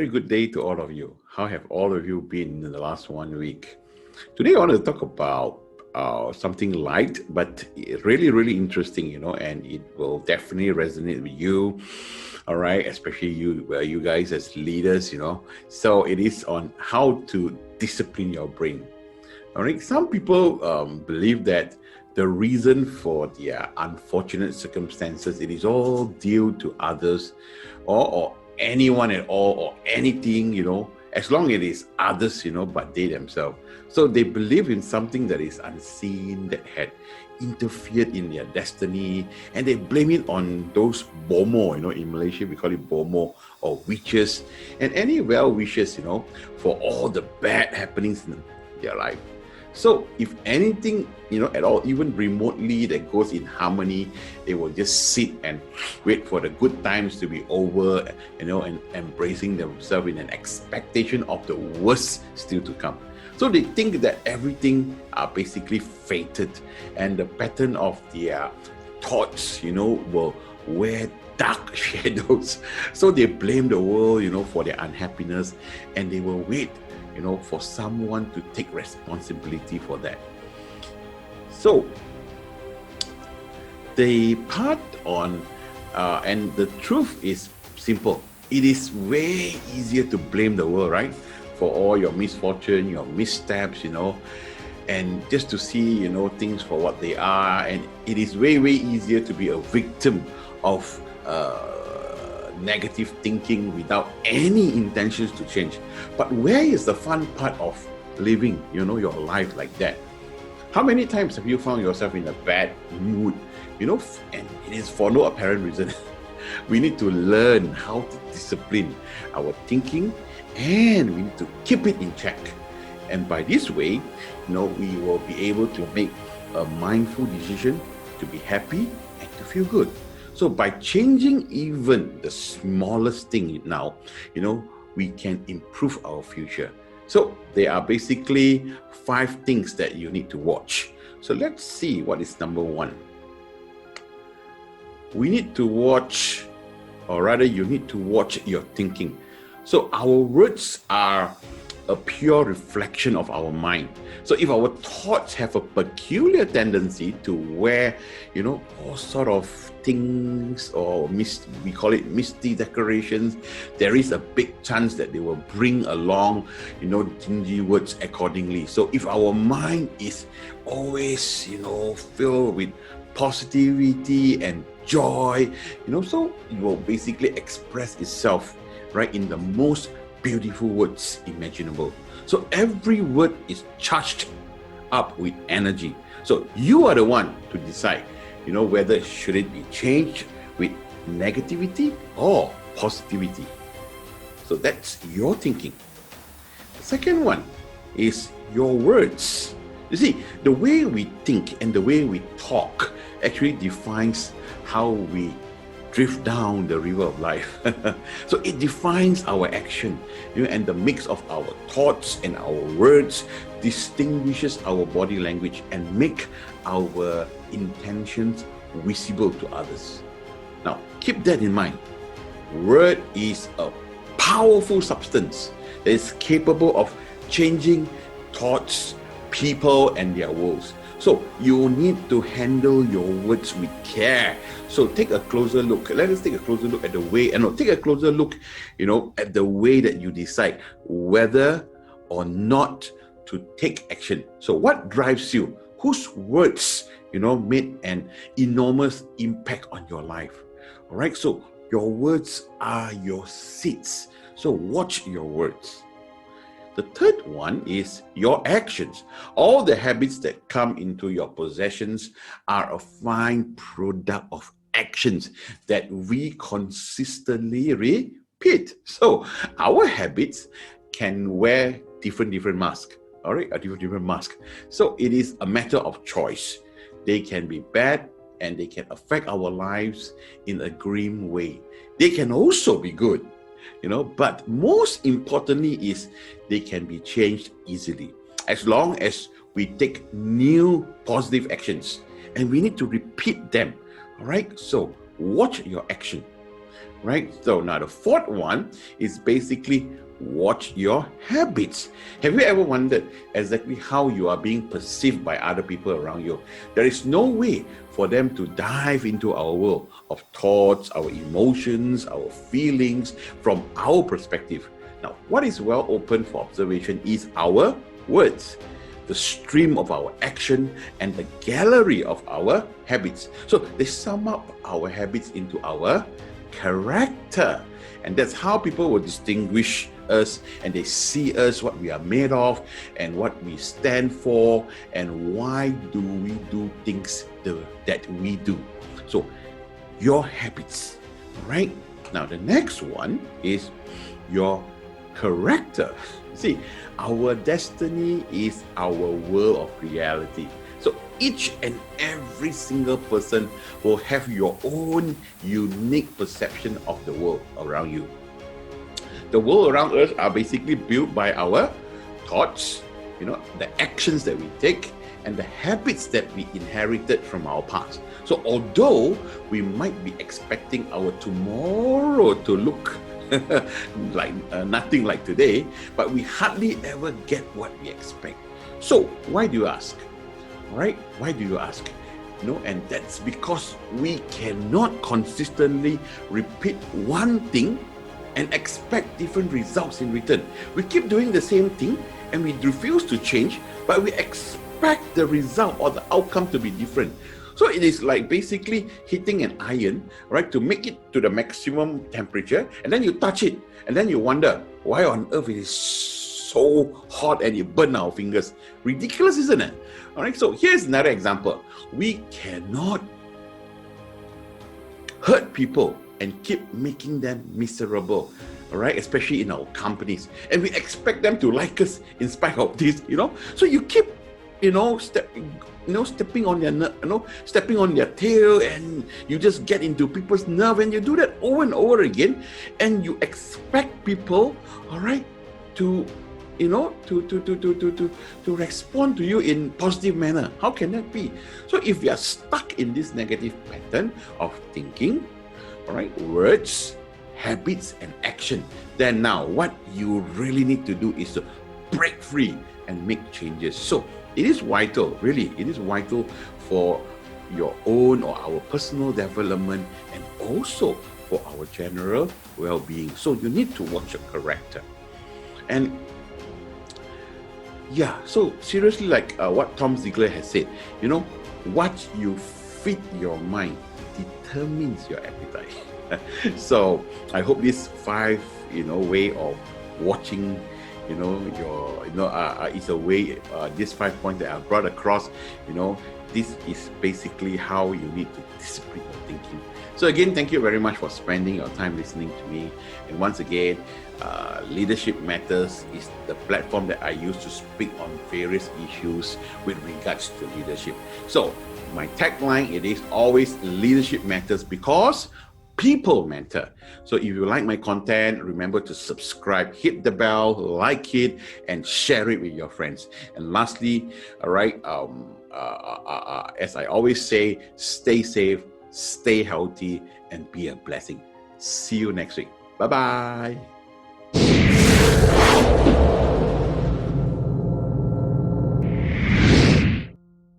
good day to all of you. How have all of you been in the last 1 week? Today, I want to talk about something light, but really, really interesting, and it will definitely resonate with you. All right, especially you guys as leaders, So it is on how to discipline your brain. All right, some people believe that the reason for their unfortunate circumstances, it is all due to others or anyone at all or anything, as long as it is others, but they themselves. So they believe in something that is unseen, that had interfered in their destiny, and they blame it on those bomoh, in Malaysia we call it bomoh, or witches, and any well wishes, for all the bad happenings in their life. So if anything, at all, even remotely that goes in harmony, they will just sit and wait for the good times to be over, and embracing themselves in an expectation of the worst still to come. So they think that everything are basically fated, and the pattern of their thoughts, will wear dark shadows. So they blame the world, for their unhappiness, and they will wait for someone to take responsibility for that. So the part on, and the truth is simple. It is way easier to blame the world, right? For all your misfortune, your missteps, and just to see, things for what they are. And it is way, way easier to be a victim of negative thinking without any intentions to change. But where is the fun part of living, your life like that? How many times have you found yourself in a bad mood, and it is for no apparent reason? We need to learn how to discipline our thinking, and we need to keep it in check. And by this way, we will be able to make a mindful decision to be happy and to feel good. So by changing even the smallest thing now, we can improve our future. So there are basically 5 things that you need to watch. So let's see what is number 1. We need to watch, or rather you need to watch your thinking. So our words are a pure reflection of our mind. So if our thoughts have a peculiar tendency to wear, all sort of things, or we call it misty decorations, there is a big chance that they will bring along, dingy words accordingly. So if our mind is always, filled with positivity and joy, so it will basically express itself, right, in the most beautiful words imaginable. So every word is charged up with energy. So you are the one to decide, whether should it be changed with negativity or positivity. So that's your thinking. The second one is your words. You see, the way we think and the way we talk actually defines how we drift down the river of life. So it defines our action, and the mix of our thoughts and our words distinguishes our body language and make our intentions visible to others. Now, keep that in mind. Word is a powerful substance that is capable of changing thoughts, people, and their worlds. So you need to handle your words with care. So take a closer look. Let us take a closer look at the way, take a closer look, at the way that you decide whether or not to take action. So what drives you? Whose words, made an enormous impact on your life? All right. So your words are your seeds. So watch your words. The third one is your actions. All the habits that come into your possessions are a fine product of actions that we consistently repeat. So our habits can wear different masks. All right, a different mask. So it is a matter of choice. They can be bad and they can affect our lives in a grim way. They can also be good. But most importantly is they can be changed easily as long as we take new positive actions, and we need to repeat them. All right, so watch your action. right? So now the fourth one is basically watch your habits. Have you ever wondered exactly how you are being perceived by other people around you? There is no way for them to dive into our world of thoughts, our emotions, our feelings from our perspective. Now, what is well open for observation is our words, the stream of our action, and the gallery of our habits. So they sum up our habits into our character. And that's how people will distinguish us, and they see us, what we are made of, and what we stand for, and why do we do things that we do. So your habits, right? Now the next one is your character. See, our destiny is our world of reality. So each and every single person will have your own unique perception of the world around you. The world around us are basically built by our thoughts, the actions that we take, and the habits that we inherited from our past. So although we might be expecting our tomorrow to look like nothing like today, but we hardly ever get what we expect. So why do you ask? Right? Why do you ask? And that's because we cannot consistently repeat one thing and expect different results in return. We keep doing the same thing and we refuse to change, but we expect the result or the outcome to be different. So it is like basically hitting an iron, right, to make it to the maximum temperature, and then you touch it, and then you wonder why on earth it is so hot and it burns our fingers. Ridiculous, isn't it? All right, so here's another example. We cannot hurt people and keep making them miserable, all right, especially in our companies, and we expect them to like us in spite of this, so you keep stepping on their stepping on their tail, and you just get into people's nerve, and you do that over and over again, and you expect people, all right, to respond to you in positive manner. How can that be? So if you are stuck in this negative pattern of thinking, all right, words, habits, and action, then now what you really need to do is to break free and make changes. So it is vital, really, it is vital for your own or our personal development, and also for our general well-being. So you need to watch your character. And yeah, so seriously, like what Tom Ziegler has said, what you feed your mind determines your appetite. So I hope this 5 way of watching it's a way, this 5 points that I brought across, this is basically how you need to discipline your thinking. So again, thank you very much for spending your time listening to me. And once again, Leadership Matters is the platform that I use to speak on various issues with regards to leadership. So my tagline, it is always Leadership Matters because people matter. So if you like my content, remember to subscribe, hit the bell, like it, and share it with your friends. And lastly, all right, as I always say, stay safe, stay healthy, and be a blessing. See you next week. Bye-bye.